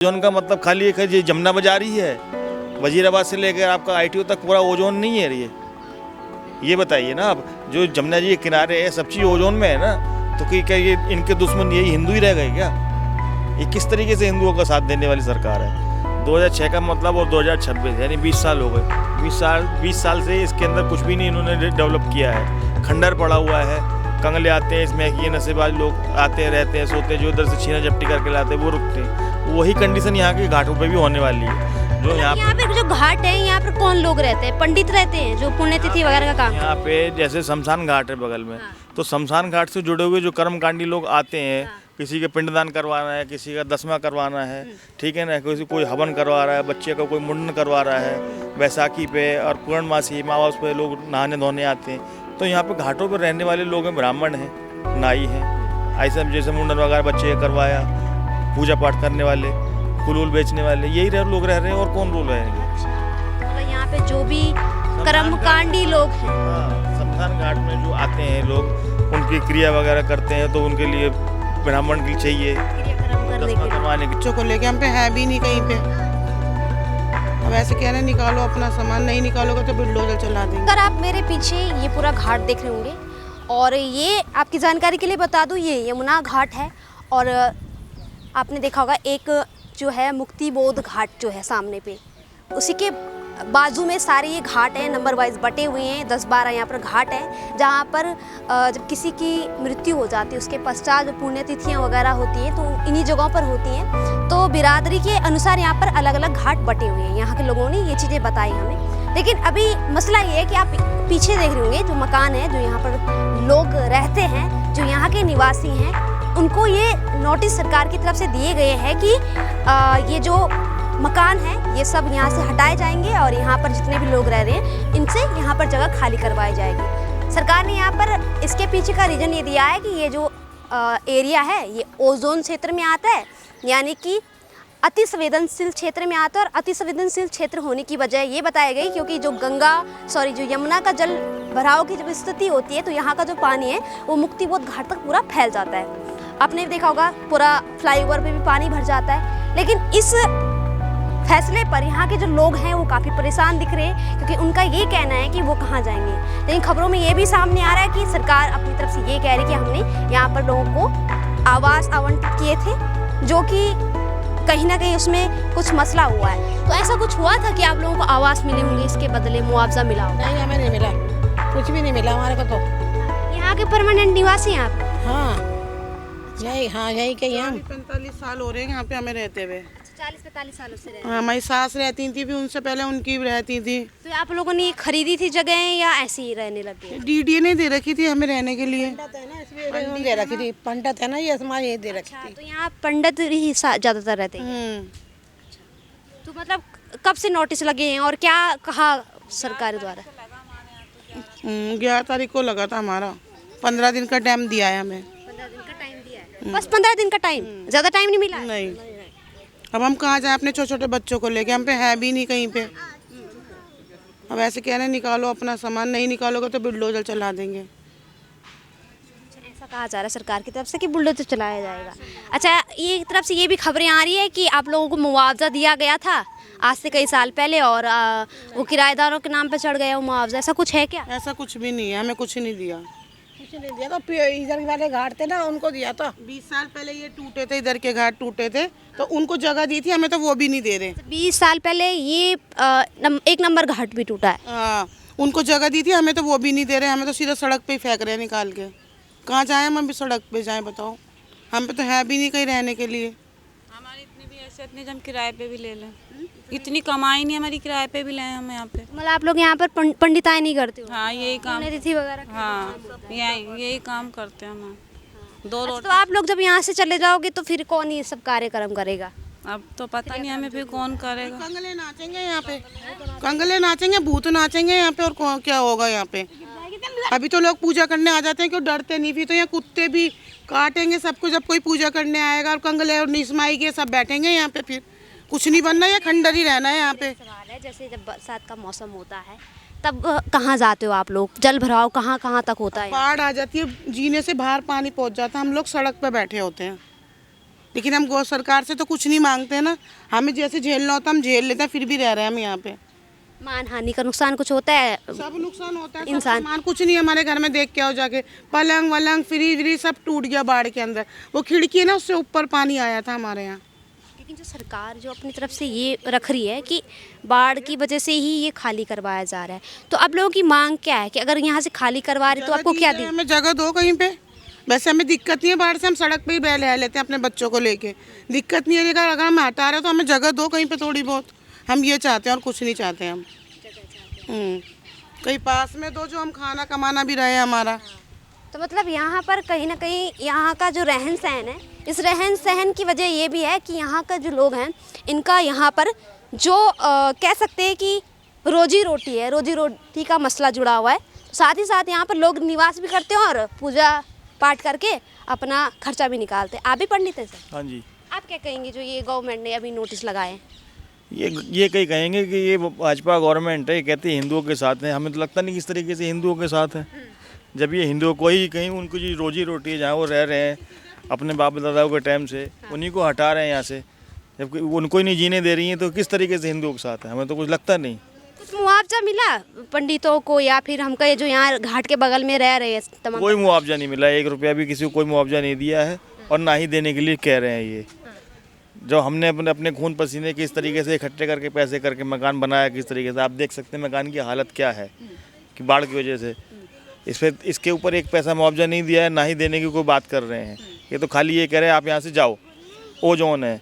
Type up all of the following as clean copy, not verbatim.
Ozone का मतलब खाली एक है ये जमुना बाजार ही है, वजीराबाद से लेकर आपका आईटीओ तक पूरा ओजोन नहीं है ये बताइए ना आप। जो जमुना जी के किनारे है सब चीज़ ओजोन में है ना, तो क्या ये इनके दुश्मन यही हिंदू ही रह गए क्या? ये किस तरीके से हिंदुओं का साथ देने वाली सरकार है? 2006 का मतलब और 2026 यानी 20 साल हो गए। 20 साल से इसके अंदर कुछ भी नहीं इन्होंने डेवलप किया है। खंडर पड़ा हुआ है, कंगले आते हैं इसमें, ये नशेबाज लोग आते हैं, रहते हैं, सोते हैं, जो इधर से छीना झपटी करके लाते हैं वो रुकते हैं। वही कंडीशन यहाँ के घाटों पे भी होने वाली है। जो यहाँ पे जो घाट है यहाँ पर कौन लोग रहते हैं? पंडित रहते हैं जो पुण्यतिथि वगैरह का काम। यहाँ पे जैसे शमशान घाट है बगल में, तो शमशान घाट से जुड़े हुए जो कर्मकांडी लोग आते हैं, किसी के पिंडदान करवाना है, किसी का दसवां करवाना है, ठीक है ना, कोई हवन करवा रहा है, बच्चे का कोई मुंडन करवा रहा है, बैसाखी पे और पूर्णमासी अमावस पे लोग नहाने धोने आते हैं। तो यहाँ पे घाटों पर रहने वाले लोग हैं, ब्राह्मण हैं, नाई हैं, ऐसा जैसे मुंडन वगैरह बच्चे का करवाया, पूजा पाठ करने वाले, फूल बेचने वाले, यही लोग रह रहे हैं और कौन लोग रहेंगे? मतलब यहाँ पे जो भी कर्मकांडी लोग हैं, शमशान घाट में जो आते हैं लोग, उनकी क्रिया वगैरह करते हैं, तो उनके लिए ब्राह्मण की चाहिए करवाने की। बच्चों को लेके हम पे है भी नहीं कहीं पे। अब ऐसे कह रहे निकालो अपना सामान, नहीं निकालोगे तो बुलडोजर चला देंगे। अगर आप मेरे पीछे ये पूरा घाट देख रहे होंगे, और ये आपकी जानकारी के लिए बता दूं, ये यमुना घाट है। और आपने देखा होगा एक जो है मुक्तिबोध घाट जो है सामने पे, उसी के बाजू में सारे ये घाट हैं, नंबर वाइज बटे हुए हैं। 10-12 यहाँ पर घाट हैं जहाँ पर जब किसी की मृत्यु हो जाती है उसके पश्चात जो पुण्यतिथियाँ वगैरह होती हैं तो इन्हीं जगहों पर होती हैं। तो बिरादरी के अनुसार यहाँ पर अलग अलग घाट बटे हुए हैं। यहाँ के लोगों ने ये चीज़ें बताई हमें। लेकिन अभी मसला ये है कि आप पीछे देख रहे होंगे जो मकान है, जो यहाँ पर लोग रहते हैं, जो यहाँ के निवासी हैं, उनको ये नोटिस सरकार की तरफ से दिए गए हैं कि ये जो मकान है ये सब यहाँ से हटाए जाएंगे और यहाँ पर जितने भी लोग रह रहे हैं इनसे यहाँ पर जगह खाली करवाई जाएगी। सरकार ने यहाँ पर इसके पीछे का रीज़न ये दिया है कि ये जो एरिया है ये ओजोन क्षेत्र में आता है, यानी कि अति संवेदनशील क्षेत्र में आता है। और अति संवेदनशील क्षेत्र होने की वजह ये बताई गई क्योंकि जो जो यमुना का जल भराव की जब स्थिति होती है तो यहाँ का जो पानी है वो मुक्तिबोध घाट तक पूरा फैल जाता है। आपने देखा होगा पूरा फ्लाईओवर पे भी पानी भर जाता है। लेकिन इस फैसले पर यहाँ के जो लोग हैं वो काफ़ी परेशान दिख रहे हैं क्योंकि उनका ये कहना है कि वो कहाँ जाएंगे। लेकिन खबरों में ये भी सामने आ रहा है कि सरकार अपनी तरफ से ये कह रही है कि हमने यहाँ पर लोगों को आवास आवंटित किए थे, जो कि कहीं ना कहीं उसमें कुछ मसला हुआ है। तो ऐसा कुछ हुआ था कि आप लोगों को आवास मिले होंगे, इसके बदले मुआवजा मिला होगा? नहीं, हमें नहीं मिला, कुछ भी नहीं मिला हमारे को। तो यहाँ के परमानेंट निवासी हैं आप? हाँ यही के हम 45 साल हो रहे हैं यहाँ पे हमें रहते हुए। 40-45 सालों से रह। हमारी सास रहती थी, भी उनसे पहले उनकी रहती थी। तो आप लोगों ने खरीदी थी जगह या ऐसे ही रहने लगे? डीडीए ने दे रखी थी हमें रहने के लिए। दे रखी थी, पंडित है ना ये हमारे, ये दे रखी थी। तो यहाँ पंडित ही ज्यादातर रहते हैं। तो मतलब कब से नोटिस लगे हैं और क्या कहा सरकार द्वारा? 11 तारीख को लगा था हमारा। 15 दिन का टाइम दिया है हमें। 15 दिन का टाइम दिया है? बस 15 दिन का टाइम? ज्यादा टाइम नहीं मिला? नहीं। अब हम कहाँ जाए अपने छोटे छोटे बच्चों को लेके? हम पे है भी नहीं कहीं पे। अब ऐसे कह रहे निकालो अपना सामान, नहीं निकालोगे तो बुलडोजर चला देंगे। ऐसा कहा जा रहा है सरकार की तरफ से कि बुलडोजर चलाया जाएगा। अच्छा, ये तरफ से ये भी खबरें आ रही है कि आप लोगों को मुआवजा दिया गया था आज से कई साल पहले और वो किराएदारों के नाम पे चढ़ गया वो मुआवजा, ऐसा कुछ है क्या? ऐसा कुछ भी नहीं है, हमें कुछ नहीं दिया। कुछ नहीं दिया, तो इधर वाले घाट थे ना उनको दिया था। 20 साल पहले ये टूटे थे, इधर के घाट टूटे थे तो उनको जगह दी थी, हमें तो वो भी नहीं दे रहे। 20 साल पहले ये 1 नंबर घाट भी टूटा है। हाँ, उनको जगह दी थी, हमें तो वो भी नहीं दे रहे। हमें तो सीधा सड़क पे ही फेंक रहे हैं निकाल के। कहाँ जाए हम भी सड़क पे जाएं बताओ? हम पे तो है भी नहीं कहीं रहने के लिए। हमारी इतनी भी हैसियत नहीं, हम किराए पे भी ले लें। इतनी कमाई नहीं हमारी, किराए पे भी लें हम यहाँ पे। मतलब आप लोग यहाँ पर पंडिताई नहीं करते हो? हाँ यही काम, तिथि वगैरह? हाँ यही काम करते हैं हम। तो आप लोग जब यहाँ से चले जाओगे तो फिर कौन ये सब कार्यक्रम करेगा? अब तो पता नहीं हमें फिर कौन करेगा। कंगले नाचेंगे यहाँ पे, कंगले नाचेंगे, भूत नाचेंगे यहाँ पे, और क्या होगा यहाँ पे? अभी तो लोग पूजा करने आ जाते हैं, क्यों डरते नहीं? फिर तो यहाँ कुत्ते भी काटेंगे सबको जब कोई पूजा करने आएगा। और कंगले और निस्माई के सब बैठेंगे यहाँ पे, फिर कुछ नहीं बनना, या खंडर ही रहना है यहाँ पे। सवाल है, जैसे जब बरसात का मौसम होता है तब कहाँ जाते हो आप लोग? जल भराव कहाँ कहाँ तक होता है? बाढ़ आ जाती है, जीने से बाहर पानी पहुँच जाता है, हम लोग सड़क पे बैठे होते हैं। लेकिन हम गौ सरकार से तो कुछ नहीं मांगते हैं ना, हमें जैसे झेलना होता हम झेल लेते हैं, फिर भी रह रहे हैं हम यहाँ पे। मान हानि का नुकसान कुछ होता है? सब नुकसान होता है, इंसान सामान कुछ नहीं है हमारे घर में, देख के आओ जाके, पलंग वलंग फ्रिज व्रिज सब टूट गया बाढ़ के अंदर। वो खिड़की है ना, उससे ऊपर पानी आया था हमारे यहाँ। लेकिन जो सरकार जो अपनी तरफ से ये रख रही है कि बाढ़ की वजह से ही ये खाली करवाया जा रहा है, तो आप लोगों की मांग क्या है कि अगर यहाँ से खाली करवा रहे तो आपको क्या दी? हमें जगह दो कहीं पे, वैसे हमें दिक्कत नहीं है बाढ़ से, हम सड़क पे ही रह लेते हैं अपने बच्चों को लेके, दिक्कत नहीं है। लेकिन अगर हम हटा रहे हो तो हमें जगह दो कहीं पे थोड़ी बहुत, हम ये चाहते हैं और कुछ नहीं चाहते हम। कहीं पास में दो जो हम खाना कमाना भी रहे हमारा। तो मतलब यहाँ पर कहीं ना कहीं यहाँ का जो रहन सहन है, इस रहन सहन की वजह ये भी है कि यहाँ का जो लोग हैं इनका यहाँ पर जो कह सकते हैं कि रोजी रोटी है, रोजी रोटी का मसला जुड़ा हुआ है। साथ ही साथ यहाँ पर लोग निवास भी करते हैं और पूजा पाठ करके अपना खर्चा भी निकालते हैं। आप भी पंडित हैं सर? हाँ जी। आप क्या कहेंगे जो ये गवर्नमेंट ने अभी नोटिस लगाए हैं? ये कहीं कहेंगे कि ये भाजपा गवर्नमेंट है, ये कहते हैं हिंदुओं के साथ है। हमें तो लगता नहीं किस तरीके से हिंदुओं के साथ है, जब ये हिंदुओं को ही कहीं उनको जो रोजी रोटी है जहाँ वो रह रहे हैं अपने बाप दादाओं के टाइम से, उन्हीं को हटा रहे हैं यहाँ से, जबकि उनको ही नहीं जीने दे रही हैं, तो किस तरीके से हिंदुओं के साथ है? हमें तो कुछ लगता नहीं। कुछ मुआवजा मिला पंडितों को या फिर हमका ये जो यहाँ घाट के बगल में रह रहे हैं तमाम? कोई मुआवजा नहीं मिला, 1 रुपया भी किसी को कोई मुआवजा नहीं दिया है और ना ही देने के लिए कह रहे हैं। ये जो हमने अपने खून पसीने किस तरीके से इकट्ठे करके पैसे करके मकान बनाया, किस तरीके से आप देख सकते हैं मकान की हालत क्या है कि बाढ़ की वजह से। इसके ऊपर 1 पैसा मुआवजा नहीं दिया है, ना ही देने की कोई बात कर रहे हैं। ये तो खाली ये कह रहे हैं आप यहाँ से जाओ, ओजोन है।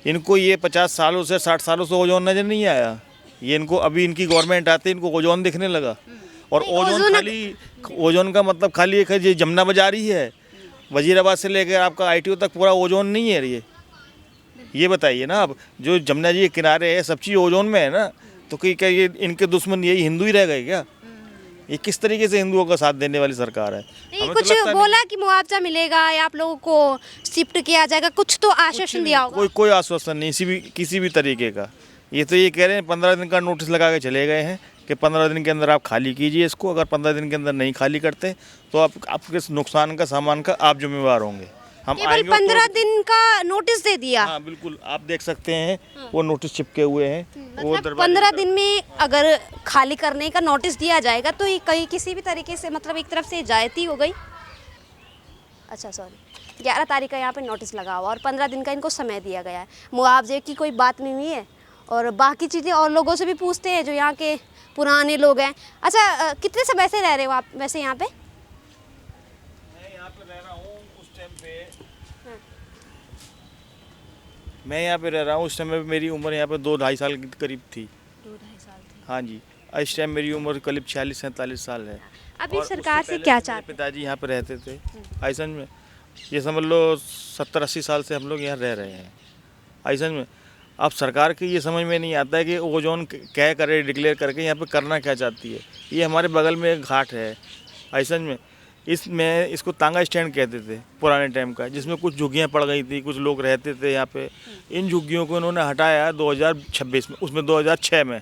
इनको ये 50 सालों से 60 सालों से ओजोन नजर नहीं आया, ये इनको अभी इनकी गवर्नमेंट आते इनको ओजोन दिखने लगा। और ओजोन खाली, ओजोन का मतलब खाली एक है, ये जमुना बाजारी है, वजीराबाद से लेकर आपका ITO तक पूरा ओजोन नहीं है। ये बताइए ना आप, जो जमुना जी के किनारे है सब चीज़ ओजोन में है ना, तो क्या ये इनके दुश्मन यही हिंदू ही रह गए क्या? ये किस तरीके से हिंदुओं का साथ देने वाली सरकार है? नहीं, कुछ बोला कि मुआवजा मिलेगा या आप लोगों को शिफ्ट किया जाएगा, कुछ तो आश्वासन दिया होगा? कोई आश्वासन नहीं किसी भी तरीके का। ये तो ये कह रहे हैं 15 दिन का नोटिस लगा के चले गए हैं कि 15 दिन के अंदर आप खाली कीजिए इसको। अगर 15 दिन के अंदर नहीं खाली करते तो आपके नुकसान का सामान का आप जिम्मेवार होंगे। हम केवल 15 दिन का नोटिस दे दिया? हाँ बिल्कुल, आप देख सकते हैं वो नोटिस चिपके हुए हैं। वो मतलब 15 दिन में अगर खाली करने का नोटिस दिया जाएगा तो ये कहीं किसी भी तरीके से मतलब एक तरफ से जायती हो गई। अच्छा सॉरी, 11 तारीख का यहाँ पे नोटिस लगा हुआ और 15 दिन का इनको समय दिया गया है। मुआवजे की कोई बात नहीं हुई है और बाकी चीज़ें और लोगों से भी पूछते हैं जो यहाँ के पुराने लोग हैं। अच्छा, कितने समय से रह रहे हो आप वैसे यहाँ पे? मैं यहाँ पे रह रहा हूँ, उस समय मेरी उम्र यहाँ पे 2-2.5 साल के करीब थी। 2-2.5 साल थी? हाँ जी, इस टाइम मेरी उम्र करीब 46-47 साल है। अभी सरकार से क्या चाहते हैं? पिताजी यहाँ पे रहते थे आइसन में, ये समझ लो 70-80 साल से हम लोग यहाँ रह रहे हैं आइसन में। अब सरकार की ये समझ में नहीं आता है कि ओजोन क्या करे डिक्लेयर करके यहाँ पे करना क्या चाहती है। ये हमारे बगल में एक घाट है आइसन में, इसको तांगा स्टैंड कहते थे पुराने टाइम का, जिसमें कुछ झुग्गियाँ पड़ गई थी, कुछ लोग रहते थे यहाँ पे। इन झुग्गियों को इन्होंने हटाया 2026 में, उसमें 2006 में,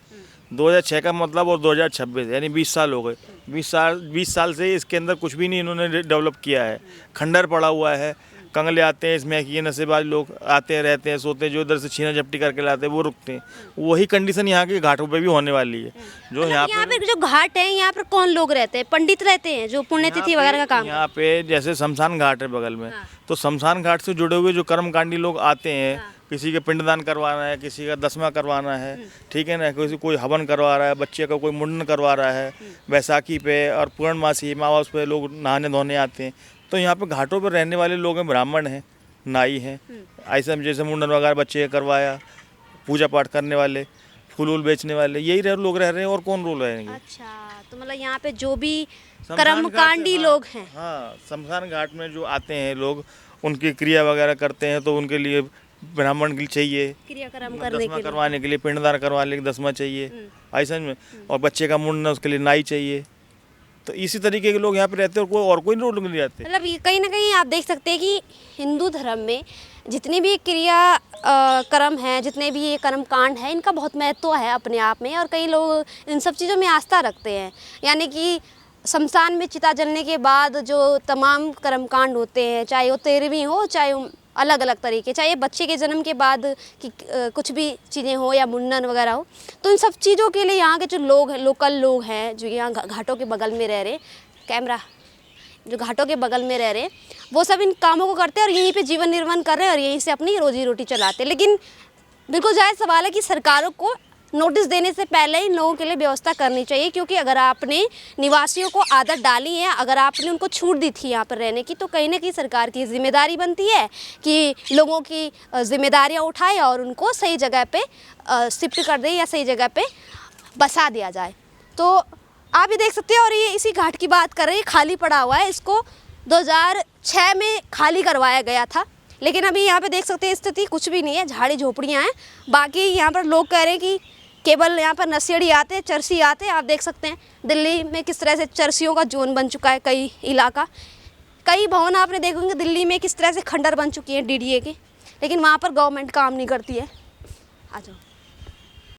2006 का मतलब और 2026 यानी 20 साल हो गए। 20 साल से इसके अंदर कुछ भी नहीं इन्होंने डेवलप किया है। खंडर पड़ा हुआ है, कंगले आते हैं इसमें, ये नशेबाज लोग आते हैं, रहते हैं, सोते हैं, जो इधर से छीना झपटी करके लाते हैं वो रुकते हैं। वही कंडीशन यहाँ के घाटों पे भी होने वाली है। जो यहाँ पे जो घाट है यहाँ पर कौन लोग रहते हैं? पंडित रहते हैं जो पुण्यतिथि वगैरह का काम? यहाँ पे जैसे शमशान घाट है बगल में, तो शमशान घाट से जुड़े हुए जो कर्मकांडी लोग आते हैं, किसी का पिंडदान करवाना है, किसी का दसवां करवाना है, ठीक है ना, कोई हवन करवा रहा है, बच्चे का कोई मुंडन करवा रहा है, बैसाखी पे और पूर्णमासी अमावस पे लोग नहाने धोने आते हैं। तो यहाँ पे घाटों पे रहने वाले लोग हैं, ब्राह्मण हैं, नाई हैं, ऐसे जैसे मुंडन वगैरह बच्चे का करवाया, पूजा पाठ करने वाले, फूल वूल बेचने वाले, यही लोग रह रहे हैं और कौन लोग रहेंगे? अच्छा, तो मतलब यहाँ पे जो भी कर्मकांडी लोग हैं, हाँ, शमशान घाट में जो आते हैं लोग, उनकी क्रिया वगैरह करते हैं, तो उनके लिए ब्राह्मण के लिए चाहिए, क्रियाक्रम करवाने के लिए, पिंडदान करवाने के लिए दसवां चाहिए ऐसा में, और बच्चे का मुंडन उसके लिए नाई चाहिए। तो इसी तरीके के लोग यहाँ पे रहते हैं और कोई लोग नहीं रहते। मतलब ये कहीं ना कहीं आप देख सकते हैं कि हिंदू धर्म में जितनी भी क्रिया कर्म हैं, जितने भी ये कर्म कांड है, इनका बहुत महत्व है अपने आप में, और कई लोग इन सब चीज़ों में आस्था रखते हैं। यानी कि शमशान में चिता जलने के बाद जो तमाम कर्मकांड होते हैं, चाहे वो 13वीं हो चाहे अलग अलग तरीके, चाहे बच्चे के जन्म के बाद कि कुछ भी चीज़ें हो या मुंडन वगैरह हो, तो इन सब चीज़ों के लिए यहाँ के जो लोग हैं, लोकल लोग हैं जो यहाँ घाटों के बगल में रह रहे, कैमरा जो घाटों के बगल में रह रहे हैं, वो सब इन कामों को करते हैं और यहीं पे जीवन निर्वाह कर रहे हैं और यहीं से अपनी रोजी रोटी चलाते हैं। लेकिन बिल्कुल जायज़ सवाल है कि सरकारों को नोटिस देने से पहले इन लोगों के लिए व्यवस्था करनी चाहिए, क्योंकि अगर आपने निवासियों को आदत डाली है, अगर आपने उनको छूट दी थी यहाँ पर रहने की, तो कहीं ना कहीं सरकार की जिम्मेदारी बनती है कि लोगों की जिम्मेदारियाँ उठाए और उनको सही जगह पे शिफ्ट कर दे या सही जगह पे बसा दिया जाए। तो आप ये देख सकते हैं, और ये इसी घाट की बात कर रहे हैं, खाली पड़ा हुआ है, इसको 2006 में खाली करवाया गया था, लेकिन अभी यहाँ पे देख सकते हैं स्थिति कुछ भी नहीं है, झाड़ी झोपड़ियाँ हैं। बाकी यहाँ पर लोग कह रहे हैं कि केवल यहाँ पर नशेड़ी आते हैं, चरसी आते हैं। आप देख सकते हैं दिल्ली में किस तरह से चरसियों का जोन बन चुका है कई इलाका, कई भवन आपने देखेंगे दिल्ली में किस तरह से खंडर बन चुकी है डीडीए के, लेकिन वहाँ पर गवर्नमेंट काम नहीं करती है। आ जाओ।